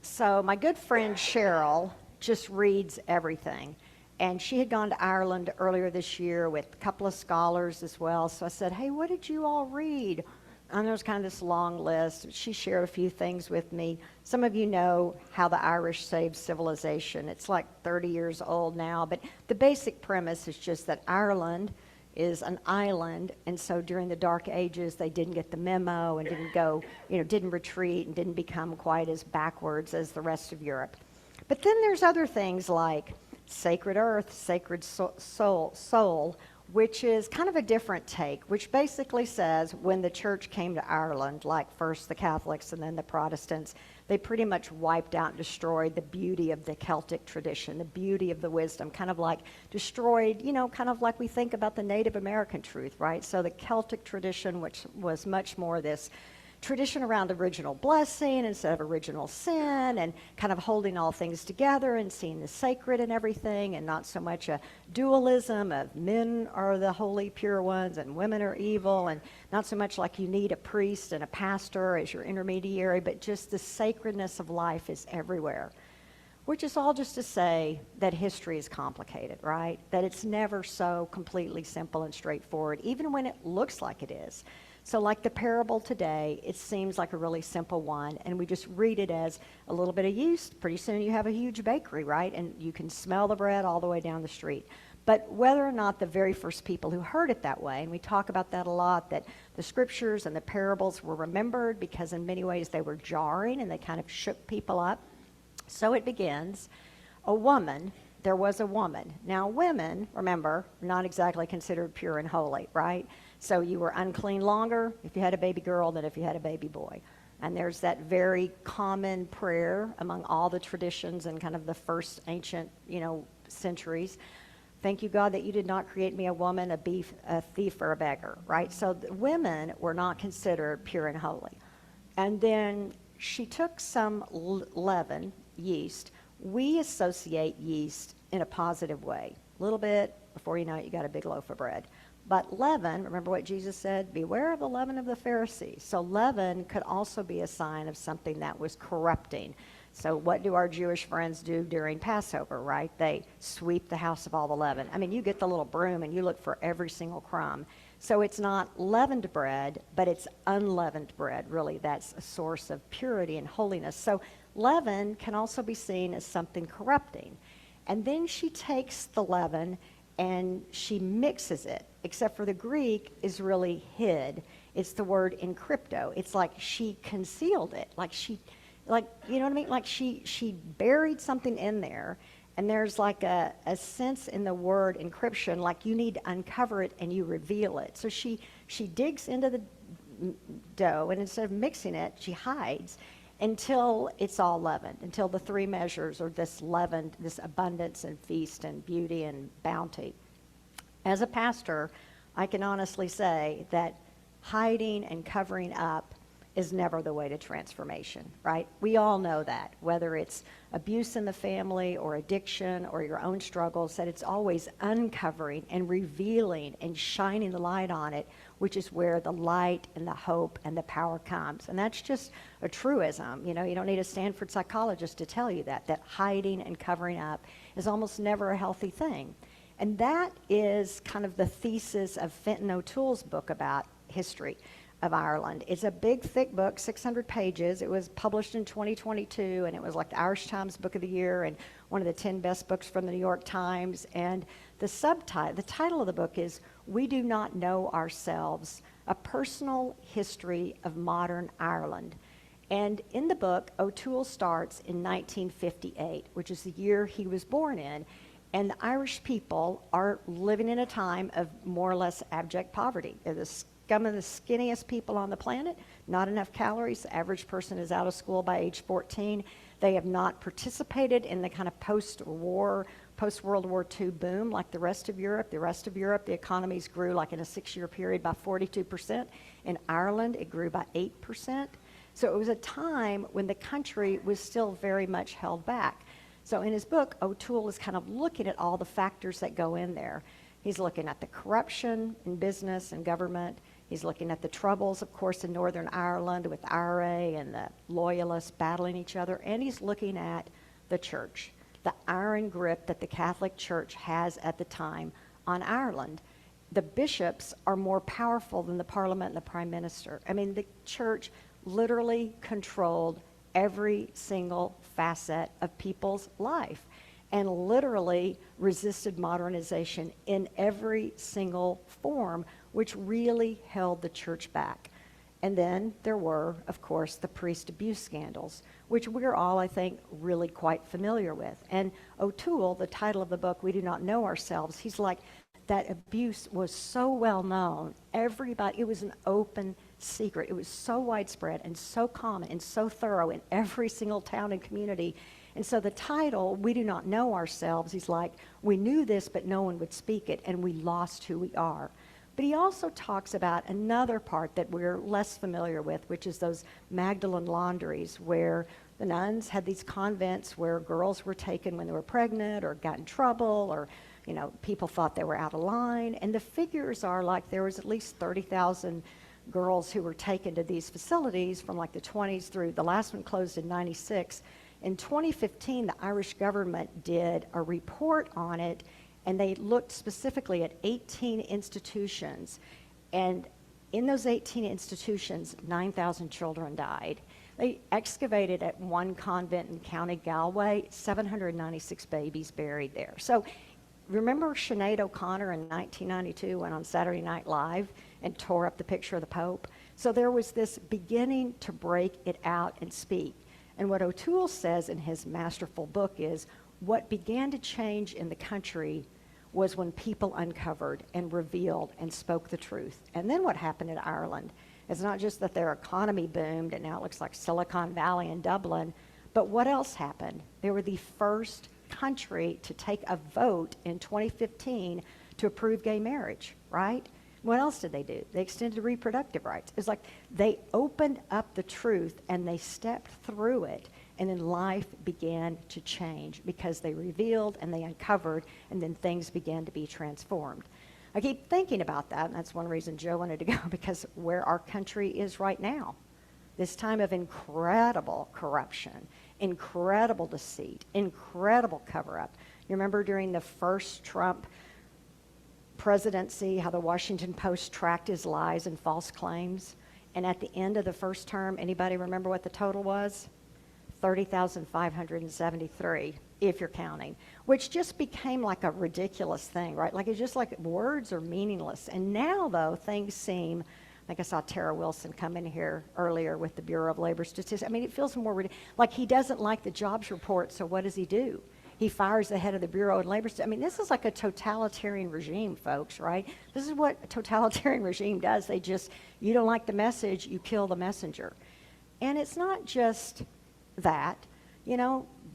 So my good friend Cheryl just reads everything. And she had gone to Ireland earlier this year with a couple of scholars as well. So I said, hey, what did you all read? And there was kind of this long list. She shared a few things with me. Some of you know how the Irish saved civilization. It's like 30 years old now. But the basic premise is just that Ireland is an island, and so during the Dark Ages, they didn't get the memo and didn't go, didn't retreat and didn't become quite as backwards as the rest of Europe. But then there's other things like sacred earth, sacred soul, which is kind of a different take, which basically says when the church came to Ireland, like first the Catholics and then the Protestants, they pretty much wiped out and destroyed the beauty of the Celtic tradition, the beauty of the wisdom, kind of like destroyed, kind of like we think about the Native American truth, right? So the Celtic tradition, which was much more this tradition around original blessing instead of original sin, and kind of holding all things together and seeing the sacred and everything, and not so much a dualism of men are the holy pure ones and women are evil, and not so much like you need a priest and a pastor as your intermediary, but just the sacredness of life is everywhere. Which is all just to say that history is complicated, right? That it's never so completely simple and straightforward, even when it looks like it is. So like the parable today, it seems like a really simple one, and we just read it as a little bit of yeast. Pretty soon you have a huge bakery, right? And you can smell the bread all the way down the street. But whether or not the very first people who heard it that way, and we talk about that a lot, that the scriptures and the parables were remembered because in many ways they were jarring and they kind of shook people up. So it begins, there was a woman. Now women, remember, are not exactly considered pure and holy, right? So you were unclean longer if you had a baby girl than if you had a baby boy. And there's that very common prayer among all the traditions and kind of the first ancient, centuries. Thank you, God, that you did not create me a woman, a thief, or a beggar, right? So the women were not considered pure and holy. And then she took some leaven, yeast. We associate yeast in a positive way. A little bit, before you know it, you got a big loaf of bread. But leaven, remember what Jesus said? Beware of the leaven of the Pharisees. So leaven could also be a sign of something that was corrupting. So what do our Jewish friends do during Passover, right? They sweep the house of all the leaven. I mean, you get the little broom and you look for every single crumb. So it's not leavened bread, but it's unleavened bread, really. That's a source of purity and holiness. So leaven can also be seen as something corrupting. And then she takes the leaven and she mixes it, except for the Greek is really hid. It's the word encrypto. It's like she concealed it, you know what I mean? Like she buried something in there, and there's like a sense in the word encryption, like you need to uncover it and you reveal it. So she digs into the dough, and instead of mixing it, she hides until it's all leavened, until the three measures are this leavened, this abundance and feast and beauty and bounty. As a pastor, I can honestly say that hiding and covering up is never the way to transformation, right? We all know that, whether it's abuse in the family or addiction or your own struggles, that it's always uncovering and revealing and shining the light on it, which is where the light and the hope and the power comes. And that's just a truism. You don't need a Stanford psychologist to tell you that hiding and covering up is almost never a healthy thing. And that is kind of the thesis of Fenton O'Toole's book about history of Ireland. It's a big, thick book, 600 pages. It was published in 2022, and it was like the Irish Times Book of the Year and one of the 10 best books from the New York Times. And the title of the book is We Do Not Know Ourselves, A Personal History of Modern Ireland. And in the book, O'Toole starts in 1958, which is the year he was born in. And the Irish people are living in a time of more or less abject poverty. They're the scum of the skinniest people on the planet, not enough calories. The average person is out of school by age 14. They have not participated in the kind of post-World War II boom like the rest of Europe. The rest of Europe, the economies grew like in a 6-year period by 42%. In Ireland, it grew by 8%. So it was a time when the country was still very much held back. So in his book, O'Toole is kind of looking at all the factors that go in there. He's looking at the corruption in business and government. He's looking at the troubles, of course, in Northern Ireland with IRA and the loyalists battling each other. And he's looking at the church, the iron grip that the Catholic Church has at the time on Ireland. The bishops are more powerful than the Parliament and the Prime Minister. I mean, the church literally controlled every single facet of people's life and literally resisted modernization in every single form, which really held the church back. And then there were, of course, the priest abuse scandals, which we're all, I think, really quite familiar with. And O'Toole, the title of the book, We Do Not Know Ourselves, he's like, that abuse was so well known. Everybody, it was an open secret. It was so widespread and so common and so thorough in every single town and community. And so the title, We Do Not Know Ourselves, he's like, we knew this, but no one would speak it, and we lost who we are. But he also talks about another part that we're less familiar with, which is those Magdalene laundries, where the nuns had these convents where girls were taken when they were pregnant or got in trouble, or people thought they were out of line. And the figures are like there was at least 30,000 girls who were taken to these facilities from like the 20s through, the last one closed in 96. In 2015, the Irish government did a report on it, and they looked specifically at 18 institutions. And in those 18 institutions, 9,000 children died. They excavated at one convent in County Galway, 796 babies buried there. So remember Sinead O'Connor in 1992 went on Saturday Night Live and tore up the picture of the Pope? So there was this beginning to break it out and speak. And what O'Toole says in his masterful book is, what began to change in the country was when people uncovered and revealed and spoke the truth. And then what happened in Ireland? It's not just that their economy boomed and now it looks like Silicon Valley and Dublin, but what else happened? They were the first country to take a vote in 2015 to approve gay marriage, right? What else did they do? They extended reproductive rights. It's like they opened up the truth and they stepped through it, and then life began to change because they revealed and they uncovered, and then things began to be transformed. I keep thinking about that, and that's one reason Joe wanted to go, because where our country is right now, this time of incredible corruption, incredible deceit, incredible cover-up. You remember during the first Trump presidency, how the Washington Post tracked his lies and false claims? And at the end of the first term, anybody remember what the total was? 30,573, if you're counting, which just became like a ridiculous thing, right? Like it's just like words are meaningless. And now, though, things seem, like I saw Tara Wilson come in here earlier with the Bureau of Labor Statistics. I mean, it feels more like he doesn't like the jobs report, so what does he do? He fires the head of the Bureau of Labor Statistics. I mean, this is like a totalitarian regime, folks, right? This is what a totalitarian regime does. They just, you don't like the message, you kill the messenger. And it's not just that,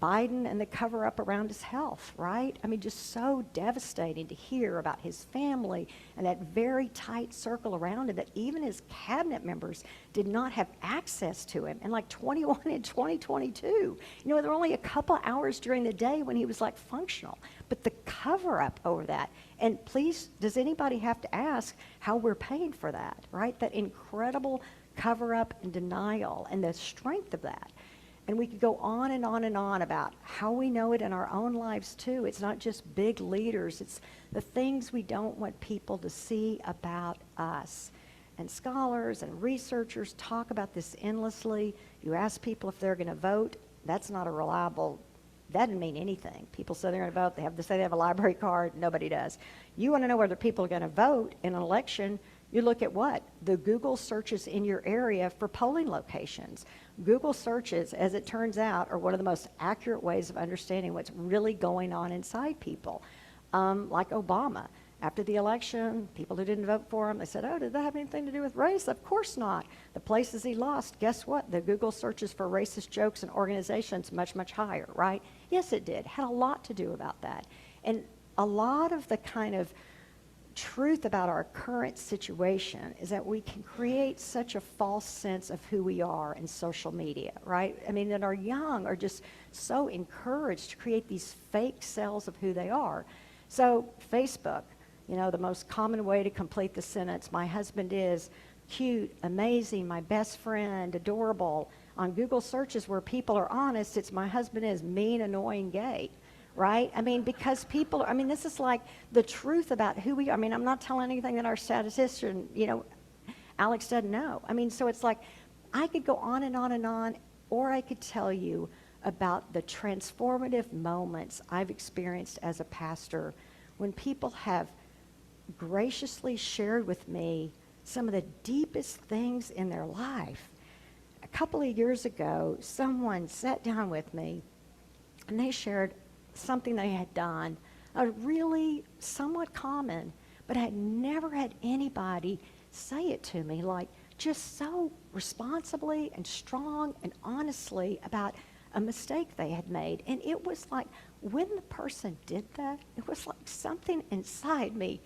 Biden and the cover-up around his health, right? I mean, just so devastating to hear about his family and that very tight circle around him, that even his cabinet members did not have access to him. And like 21 in 2022, there were only a couple hours during the day when he was like functional. But the cover-up over that, and please, does anybody have to ask how we're paying for that, right? That incredible cover-up and denial and the strength of that. And we could go on and on and on about how we know it in our own lives too. It's not just big leaders, it's the things we don't want people to see about us. And scholars and researchers talk about this endlessly. You ask people if they're going to vote, that's not a reliable, that doesn't mean anything. People say they're going to vote, they say they have a library card, nobody does. You want to know whether people are going to vote in an election, you look at what? The Google searches in your area for polling locations. Google searches, as it turns out, are one of the most accurate ways of understanding what's really going on inside people. Like Obama. After the election, people who didn't vote for him, they said, oh, did that have anything to do with race? Of course not. The places he lost, guess what? The Google searches for racist jokes and organizations much, much higher, right? Yes, it did. Had a lot to do about that. And a lot of the kind of truth about our current situation is that we can create such a false sense of who we are in social media, right? I mean, that our young are just so encouraged to create these fake selves of who they are. So Facebook, You know, the most common way to complete the sentence, my husband is cute, amazing, my best friend, adorable. On Google searches where people are honest, it's my husband is mean, annoying, gay, right? I mean, because people, I mean, this is like the truth about who we are. I mean, I'm not telling anything that our statistician, you know, Alex doesn't know. I mean, so it's like, I could go on and on and on, or I could tell you about the transformative moments I've experienced as a pastor when people have graciously shared with me some of the deepest things in their life. A couple of years ago, someone sat down with me and they shared something they had done, a really somewhat common, but I had never had anybody say it to me, like just so responsibly and strong and honestly about a mistake they had made. And it was like, when the person did that, it was like something inside me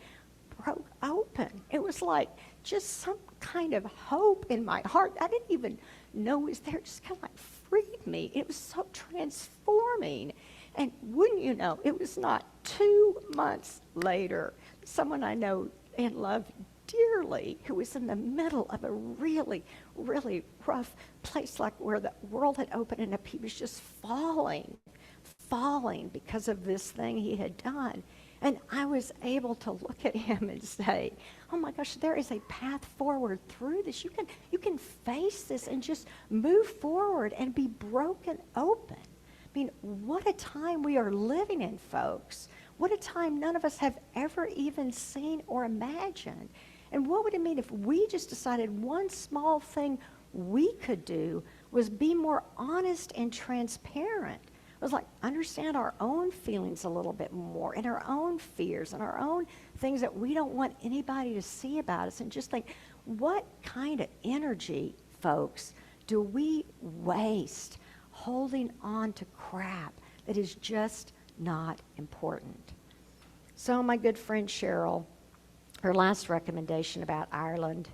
broke open. It was like just some kind of hope in my heart I didn't even know was there. Just kind of like freed me. It was so transforming. And wouldn't you know, it was not 2 months later, someone I know and love dearly, who was in the middle of a really, really rough place, like where the world had opened and he was just falling because of this thing he had done. And I was able to look at him and say, oh my gosh, there is a path forward through this. You can face this and just move forward and be broken open. I mean, what a time we are living in, folks. What a time none of us have ever even seen or imagined. And what would it mean if we just decided one small thing we could do was be more honest and transparent? It was like understand our own feelings a little bit more and our own fears and our own things that we don't want anybody to see about us, and just think, what kind of energy, folks, do we waste holding on to crap that is just not important? So my good friend Cheryl, her last recommendation about Ireland,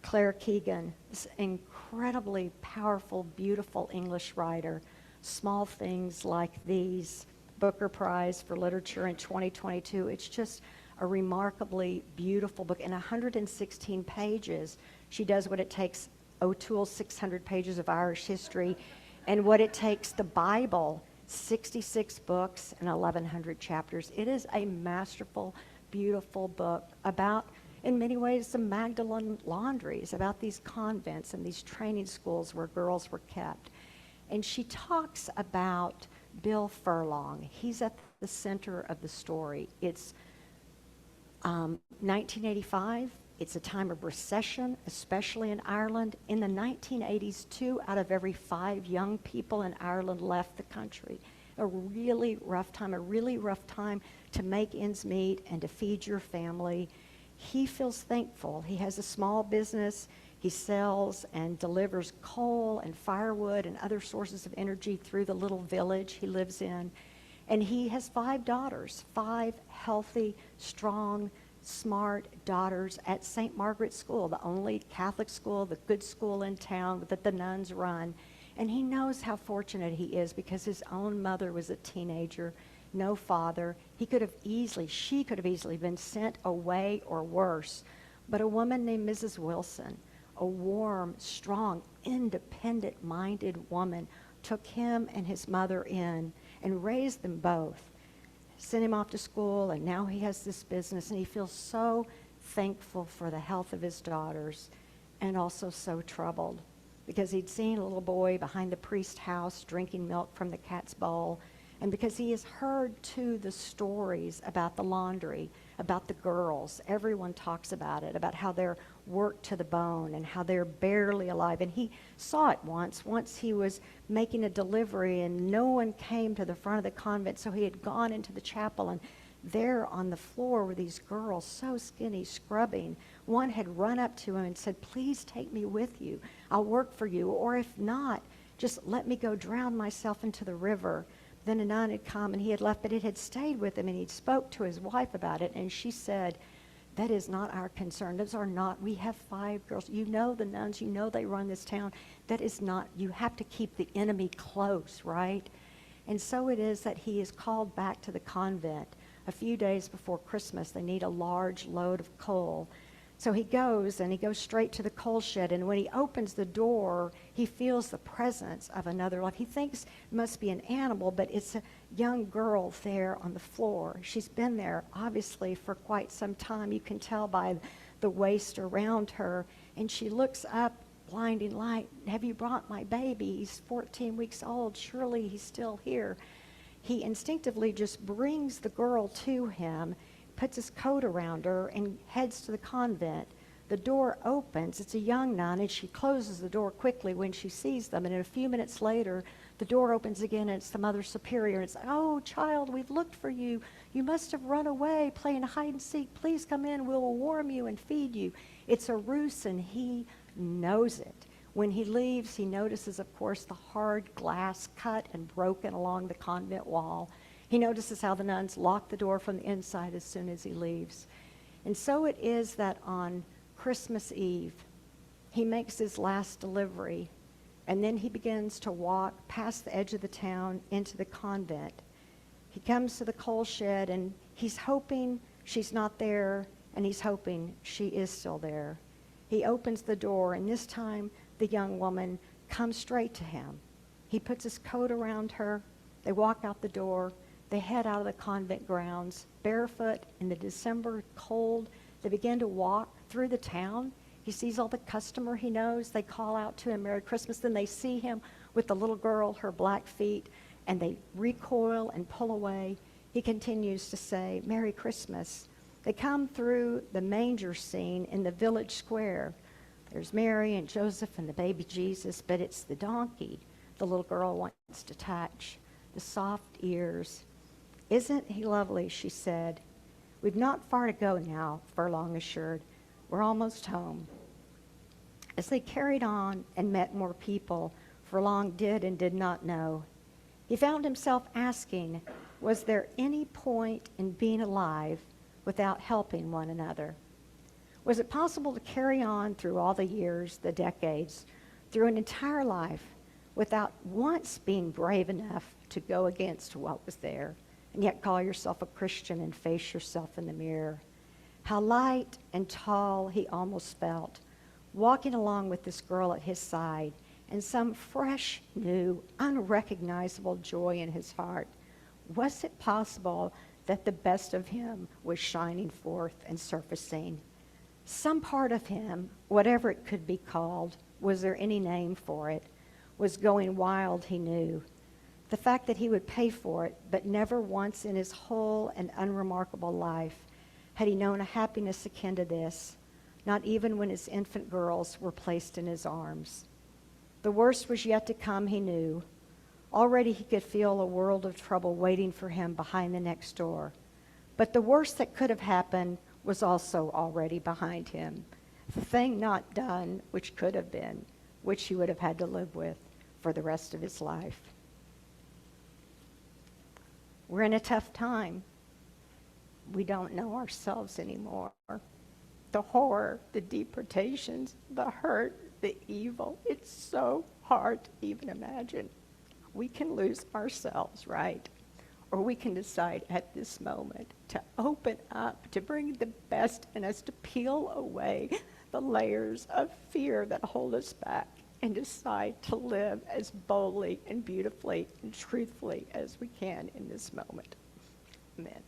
Claire Keegan, this incredibly powerful, beautiful English writer, Small Things Like These, Booker Prize for Literature in 2022. It's just a remarkably beautiful book. In 116 pages, she does what it takes O'Toole's 600 pages of Irish history and what it takes the Bible, 66 books and 1,100 chapters. It is a masterful, beautiful book about, in many ways, the Magdalen laundries, about these convents and these training schools where girls were kept. And she talks about Bill Furlong. He's at the center of the story. It's 1985. It's a time of recession, especially in Ireland. In the 1980s, 2 out of every 5 young people in Ireland left the country. A really rough time to make ends meet and to feed your family. He feels thankful. He has a small business. He sells and delivers coal and firewood and other sources of energy through the little village he lives in. And he has 5 daughters, 5 healthy, strong, smart daughters at St. Margaret's School, the only Catholic school, the good school in town that the nuns run. And he knows how fortunate he is because his own mother was a teenager, no father. She could have easily been sent away or worse. But a woman named Mrs. Wilson, a warm, strong, independent-minded woman, took him and his mother in and raised them both, sent him off to school, and now he has this business, and he feels so thankful for the health of his daughters and also so troubled because he'd seen a little boy behind the priest's house drinking milk from the cat's bowl, and because he has heard, too, the stories about the laundry, about the girls. Everyone talks about it, about how they're worked to the bone and how they're barely alive. And he saw it once. Once he was making a delivery and no one came to the front of the convent, so he had gone into the chapel, and there on the floor were these girls, so skinny, scrubbing. One had run up to him and said, "Please take me with you. I'll work for you. Or if not, just let me go drown myself into the river." Then a nun had come and he had left, but it had stayed with him, and he spoke to his wife about it, and she said, "That is not our concern. Those are not, we have 5 girls. You know the nuns, you know they run this town. That is not, you have to keep the enemy close, right?" And so it is that he is called back to the convent a few days before Christmas. They need a large load of coal. So he goes straight to the coal shed, and when he opens the door, he feels the presence of another life. He thinks it must be an animal, but it's a young girl there on the floor. She's been there, obviously, for quite some time. You can tell by the waist around her, and she looks up, blinding light. Have you brought my baby? He's 14 weeks old. Surely he's still here. He instinctively just brings the girl to him, puts his coat around her, and heads to the convent. The door opens. It's a young nun, and she closes the door quickly when she sees them. And a few minutes later, the door opens again, and it's the Mother Superior. And it's, "Oh, child, we've looked for you. You must have run away playing hide and seek. Please come in. We'll warm you and feed you." It's a ruse, and he knows it. When he leaves, he notices, of course, the hard glass cut and broken along the convent wall. He notices how the nuns lock the door from the inside as soon as he leaves. And so it is that on Christmas Eve, he makes his last delivery, and then he begins to walk past the edge of the town into the convent. He comes to the coal shed, and he's hoping she's not there, and he's hoping she is still there. He opens the door, and this time the young woman comes straight to him. He puts his coat around her. They walk out the door. They head out of the convent grounds, barefoot in the December cold. They begin to walk through the town. He sees all the customer he knows. They call out to him, "Merry Christmas." Then they see him with the little girl, her black feet, and they recoil and pull away. He continues to say, "Merry Christmas." They come through the manger scene in the village square. There's Mary and Joseph and the baby Jesus, but it's the donkey the little girl wants to touch, the soft ears. "Isn't he lovely?" she said. "We've not far to go now," Furlong assured. "We're almost home." As they carried on and met more people, Furlong did and did not know. He found himself asking, was there any point in being alive without helping one another? Was it possible to carry on through all the years, the decades, through an entire life without once being brave enough to go against what was there, and yet call yourself a Christian and face yourself in the mirror? How light and tall he almost felt, walking along with this girl at his side, and some fresh, new, unrecognizable joy in his heart. Was it possible that the best of him was shining forth and surfacing? Some part of him, whatever it could be called, was there any name for it, was going wild, he knew. The fact that he would pay for it, but never once in his whole and unremarkable life had he known a happiness akin to this, not even when his infant girls were placed in his arms. The worst was yet to come, he knew. Already he could feel a world of trouble waiting for him behind the next door. But the worst that could have happened was also already behind him. The thing not done, which could have been, which he would have had to live with for the rest of his life. We're in a tough time. We don't know ourselves anymore. The horror, the deportations, the hurt, the evil, it's so hard to even imagine. We can lose ourselves, right? Or we can decide at this moment to open up, to bring the best in us, to peel away the layers of fear that hold us back, and decide to live as boldly and beautifully and truthfully as we can in this moment. Amen.